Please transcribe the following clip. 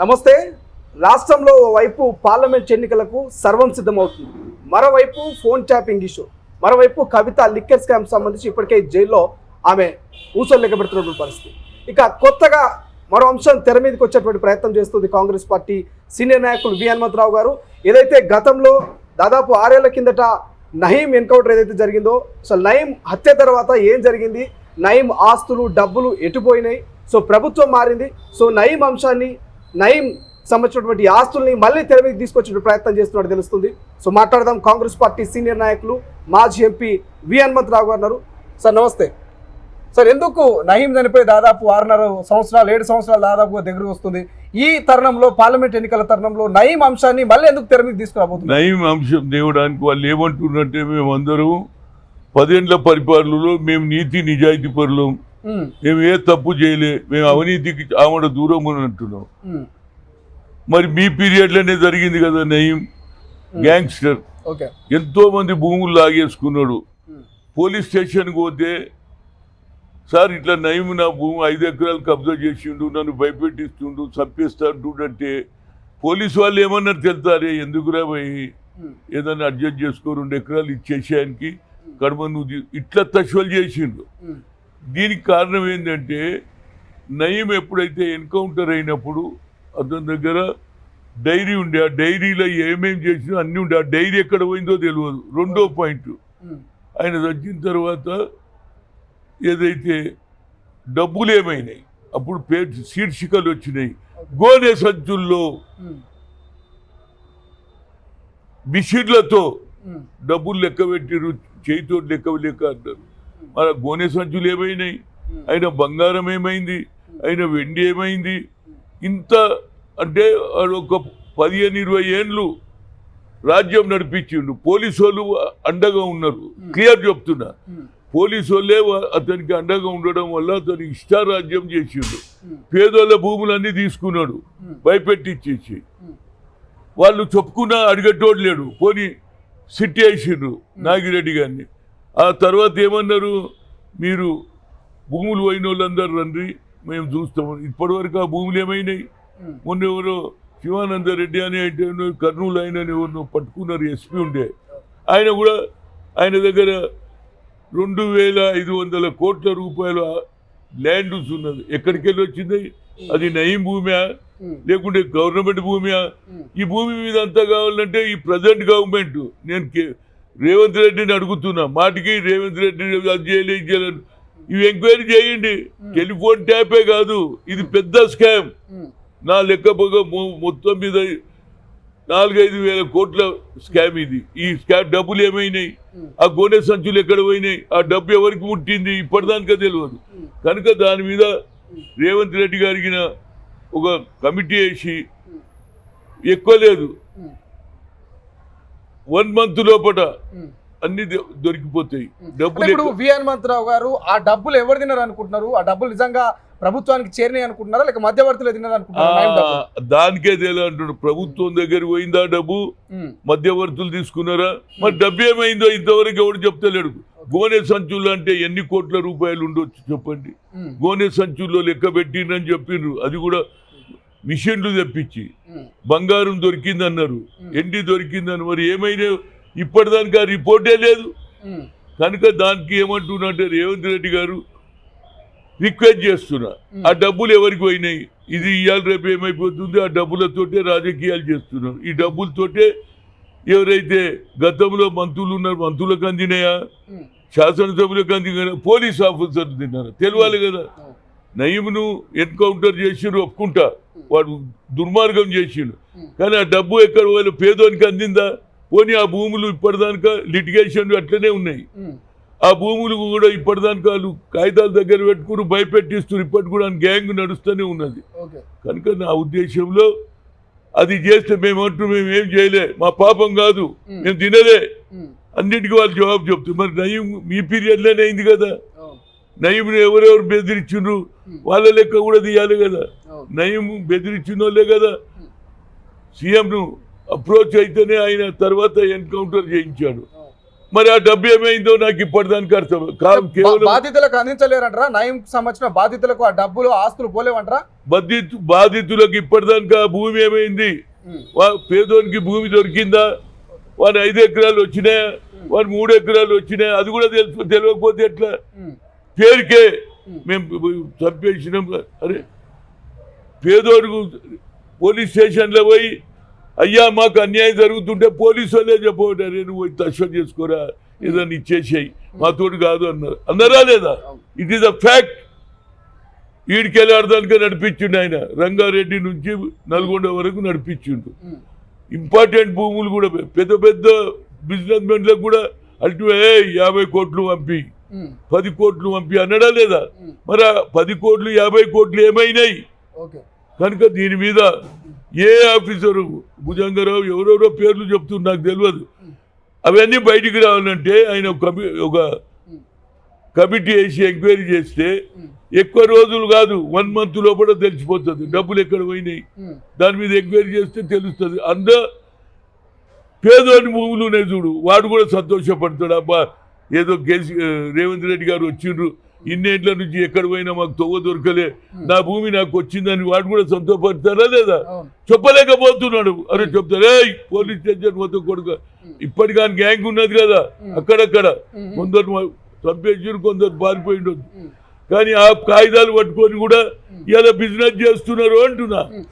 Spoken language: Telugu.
నమస్తే. రాష్ట్రంలో వైపు పార్లమెంట్ ఎన్నికలకు సర్వం సిద్ధమవుతుంది. మరోవైపు ఫోన్ ట్యాపింగ్ ఇష్యూ, మరోవైపు కవిత లిక్కర్ స్కామ్ సంబంధించి ఇప్పటికే జైల్లో ఆమె ఊసలు లెక్కబెడుతున్నటువంటి పరిస్థితి. ఇక కొత్తగా మరో అంశం తెర మీదకి వచ్చేటువంటి ప్రయత్నం చేస్తుంది కాంగ్రెస్ పార్టీ సీనియర్ నాయకులు వి హనుమంతరావు గారు. ఏదైతే గతంలో దాదాపు 6 ఏళ్ల కిందట నయీం ఎన్కౌంటర్ ఏదైతే జరిగిందో, అసలు నయీం హత్య తర్వాత ఏం జరిగింది, నయీం ఆస్తులు డబ్బులు ఎటుపోయినాయి, సో ప్రభుత్వం మారింది, సో నయీం అంశాన్ని నయీం సంబంధించినటువంటి ఆస్తుల్ని మళ్ళీ తెర మీదకి తీసుకొచ్చే ప్రయత్నం చేస్తున్నట్టు తెలుస్తుంది. సో మాట్లాడదాం. కాంగ్రెస్ పార్టీ సీనియర్ నాయకులు మాజీ ఎంపీ వి హనుమంతరావు గారు. సార్ నమస్తే. సార్, ఎందుకు నయీం చనిపోయి దాదాపు 6.5 సంవత్సరాలు 7 సంవత్సరాలు దాదాపుగా దగ్గర వస్తుంది. ఈ తరుణంలో పార్లమెంట్ ఎన్నికల తరుణంలో నయీం అంశాన్ని మళ్ళీ ఎందుకు తెర మీదకి తీసుకురాబోతుంది? నయీం అంశం తేవడానికి వాళ్ళు ఏమంటున్నట్టే మేము అందరూ 10 ఏళ్ల పరిపాలనలో మేము నీతి నిజాయితీ పరులం, మేము ఏ తప్పు చేయలే, మేము అవినీతికి ఆవిడ దూరం అని అంటున్నాం. మరి మీ పీరియడ్లోనే జరిగింది కదా నయీం. గ్యాంగ్స్టర్ ఎంతో మంది భూములు లాగేసుకున్నాడు. పోలీస్ స్టేషన్కి పోతే సార్ ఇట్లా నయీం నా భూమి 5 ఎకరాలు కబ్జా చేసిండు, నన్ను భయపెట్టిస్తుండు, చంపేస్తా అంటుండంటే పోలీసు వాళ్ళు ఏమన్నారు తెలుతారే, ఎందుకురా పోయి ఏదన్నా అడ్జస్ట్ చేసుకో 2 ఎకరాలు ఇచ్చేసానికి కడమ నువ్వు ఇట్లా తశ్వలు చేసిండు. దీనికి కారణం ఏంటంటే నయీం ఎప్పుడైతే ఎన్కౌంటర్ అయినప్పుడు అతని దగ్గర డైరీ ఉండే, ఆ డైరీలో ఏమేమి చేసినా అన్నీ ఉండే, ఆ డైరీ ఎక్కడ పోయిందో తెలియదు. 2వ పాయింట్, ఆయన చచ్చిన తర్వాత ఏదైతే డబ్బులు ఏమైనాయి, అప్పుడు శీర్షికలు వచ్చినాయి, గోనె సంచుల్లో మిషన్లతో డబ్బులు లెక్క పెట్టిరు, చేతితో లెక్క అన్నారు. మన గోనె సంచులు ఏమైనాయి, ఆయన బంగారం ఏమైంది, ఆయన వెండి ఏమైంది, ఇంత అంటే ఒక 15-20 ఏళ్ళు రాజ్యం నడిపించిండు. పోలీసు వాళ్ళు అండగా ఉన్నారు. క్లియర్ చెప్తున్నా, పోలీసు వాళ్ళే అతనికి అండగా ఉండడం వల్ల అతను ఇష్టారాజ్యం చేసిండు. పేదోళ్ళ భూములన్నీ తీసుకున్నాడు, భయపెట్టించేసి. వాళ్ళు చెప్పుకున్నా అడిగేటోడు లేడు. పోనీ సిట్ వేసిండ్రు నాగిరెడ్డి గారిని. ఆ తర్వాత ఏమన్నారు, మీరు భూములు పోయిన వాళ్ళందరూ రండి మేము చూస్తాము. ఇప్పటివరకు ఆ భూములు ఏమైనాయి? మొన్న ఎవరో శివానందరెడ్డి అని కర్నూలు ఆయన ఎవరినో పట్టుకున్నారు, ఎస్పీ ఉండే. ఆయన కూడా ఆయన దగ్గర 2500 కోట్ల రూపాయల ల్యాండ్ ఉన్నది. ఎక్కడికి వెళ్ళి వచ్చింది? అది నయీం భూమియా లేకుంటే గవర్నమెంట్ భూమియా? ఈ భూమి మీద అంతా కావాలంటే ఈ ప్రజెంట్ గవర్నమెంట్, నేను రేవంత్ రెడ్డిని అడుగుతున్నా, మాటికి రేవంత్ రెడ్డి అది చేయలేదు, ఇవి ఎంక్వైరీ చేయండి. టెలిఫోన్ ట్యాపే కాదు, ఇది పెద్ద స్కామ్. నా లెక్కపోగా మొత్తం మీద 4-5 వేల కోట్ల స్కామ్ ఇది. ఈ స్కామ్ డబ్బులు ఏమైనాయి, ఆ గోనె సంచులు ఎక్కడ పోయినాయి, ఆ డబ్బు ఎవరికి పుట్టింది ఇప్పటిదానికే తెలియదు. కనుక దాని మీద రేవంత్ రెడ్డి గారికి ఒక కమిటీ వేసి, ఎక్కువ లేదు 1 మంత్ లోపల అన్ని దొరికిపోతాయి డబ్బులు. ఇప్పుడు వి హనుమంతరావు గారు ఆ డబ్బులు ఎవరు తిన్నారు అనుకుంటున్నారు? ఆ డబ్బులు నిజంగా ప్రభుత్వానికి చేరినాయి అనుకుంటున్నారా, లేక మధ్యవర్తులు తిన్నారు అనుకుంటున్నారా? దానికే తెలియదు అంటున్నాడు. ప్రభుత్వం దగ్గర పోయిందా డబ్బు, మధ్యవర్తులు తీసుకున్నారా? మరి డబ్బు ఏమైందో ఇంతవరకు ఎవరు చెప్తలేడు. గోనె సంచులు అంటే ఎన్ని కోట్ల రూపాయలు ఉండొచ్చు చెప్పండి. గోనె సంచుల్లో లెక్క పెట్టిండ్రని చెప్పిండ్రు. అది కూడా మిషన్లు తెప్పించి. బంగారం దొరికిందన్నారు, ఎండి దొరికిందని. మరి ఏమైనా ఇప్పటిదానికి ఆ రిపోర్టే లేదు. కనుక దానికి ఏమంటున్నారంటే రేవంత్ రెడ్డి గారు రిక్వెస్ట్ చేస్తున్నా, ఆ డబ్బులు ఎవరికి పోయినాయి, ఇది ఇవాళ రేపు ఏమైపోతుంది, ఆ డబ్బులతోటే రాజకీయాలు చేస్తున్నారు. ఈ డబ్బులతోటే ఎవరైతే గతంలో మంత్రులు ఉన్నారు, మంత్రులకు అందినాయా, శాసనసభ్యులకు అందిన, పోలీస్ ఆఫీసర్లు తిన్నారు, తెలియాలి కదా. నయీంను ఎన్కౌంటర్ చేసిండ్రు, ఒప్పుకుంటా, వాడు దుర్మార్గం చేసిండు. కానీ ఆ డబ్బు ఎక్కడ పోయిన పేదోనికి అందిందా? పోనీ ఆ భూములు ఇప్పటిదానిక లిటిగేషన్ అట్లనే ఉన్నాయి. ఆ భూములు కూడా ఇప్పటిదానికి వాళ్ళు కాగితాల దగ్గర పెట్టుకుని భయపెట్టిస్తున్నారు. ఇప్పటి కూడా గ్యాంగ్ నడుస్తూనే ఉన్నది. కనుక నా ఉద్దేశంలో అది చేస్తే మేము ఏం చేయలే, మా పాపం కాదు, మేము తినలే, అన్నిటికీ వాళ్ళు జవాబు చెప్తారు. మరి నయీం మీ పీరియడ్లోనే అయింది కదా. నయీంను ఎవరెవరు బెదిరించిండ్రు వాళ్ళ లెక్క కూడా తీయాలి కదా. నయీం బెదిరించిన వాళ్ళే కదా సీఎంను అప్రోచ్ అయితేనే ఆయన తర్వాత ఎన్కౌంటర్ చేయించాడు. మరి ఆ డబ్బు ఏమైందో నాకు ఇప్పటిదానికి అర్థం కాదు. కేవలం బాధితులకు అందించలేరంటారా? నయంకి సంబంధించిన బాధితులకు ఆ డబ్బులు ఆస్తులు పోలేవంటారా? బాధితులకు ఇప్పటిదానికి ఆ భూమి ఏమైంది? పేదోనికి భూమి దొరికిందా? వాడు 5 ఎకరాలు వచ్చినాయా? వాడు 3 ఎకరాలు వచ్చినాయా? అది కూడా తెలియకపోతే ఎట్లా? పేరుకే మేము చంపేసినాం. అరే పేదోడుకు పోలీస్ స్టేషన్లో పోయి అయ్యా మాకు అన్యాయం జరుగుతుంటే పోలీసు వాళ్ళే చెప్పబడ్డారు, నువ్వు పోయి తశ్వం చేసుకోరా, ఏదైనా ఇచ్చేసేయి, మా తోడు కాదు అన్నారా లేదా? It is a fact. ఈడికెళ్ళి అర్థానికే నడిపించిండు ఆయన. రంగారెడ్డి నుంచి నల్గొండ వరకు నడిపించిండు. ఇంపార్టెంట్ భూములు కూడా పెద్ద పెద్ద బిజినెస్ మెన్లకు కూడా అటు 50 కోట్లు పంపి 10 కోట్లు పంపి అన్నడా లేదా? మరి 10 కోట్లు 50 కోట్లు ఏమైనాయి? కనుక దీని మీద ఏ ఆఫీసరు భుజంగరావు ఎవరెవరో పేర్లు చెప్తున్నారు, నాకు తెలియదు. అవన్నీ బయటికి రావాలంటే ఆయన ఒక కమిటీ వేసి ఎంక్వైరీ చేస్తే ఎక్కువ రోజులు కాదు, 1 మంత్ లోపల తెలిసిపోతుంది డబ్బులు ఎక్కడ పోయినాయి. దాని మీద ఎంక్వైరీ చేస్తే తెలుస్తుంది. పేదోని భూములు ఉన్నాయి చూడు, వాడు కూడా సంతోషపడతాడు. అబ్బా ఏదో రేవంత్ రెడ్డి గారు వచ్చిండ్రు, ఇన్నేళ్ల నుంచి ఎక్కడ పోయినా మాకు తొవ్వ దొరకలే, నా భూమి నాకు వచ్చిందని వాడు కూడా సంతోషపడతాడా లేదా? చెప్పలేకపోతున్నాడు. అరే చెప్తారే పోలీస్ స్టేషన్ మొత్తం కొడుకు. ఇప్పటికా గ్యాంగ్ ఉన్నది కదా అక్కడక్కడ, కొందరు చంపేసి కొందరు పారిపోయిండొచ్చు. కానీ ఆ కాగితాలు పట్టుకొని కూడా ఇలా బిజినెస్ చేస్తున్నారు అంటున్నా.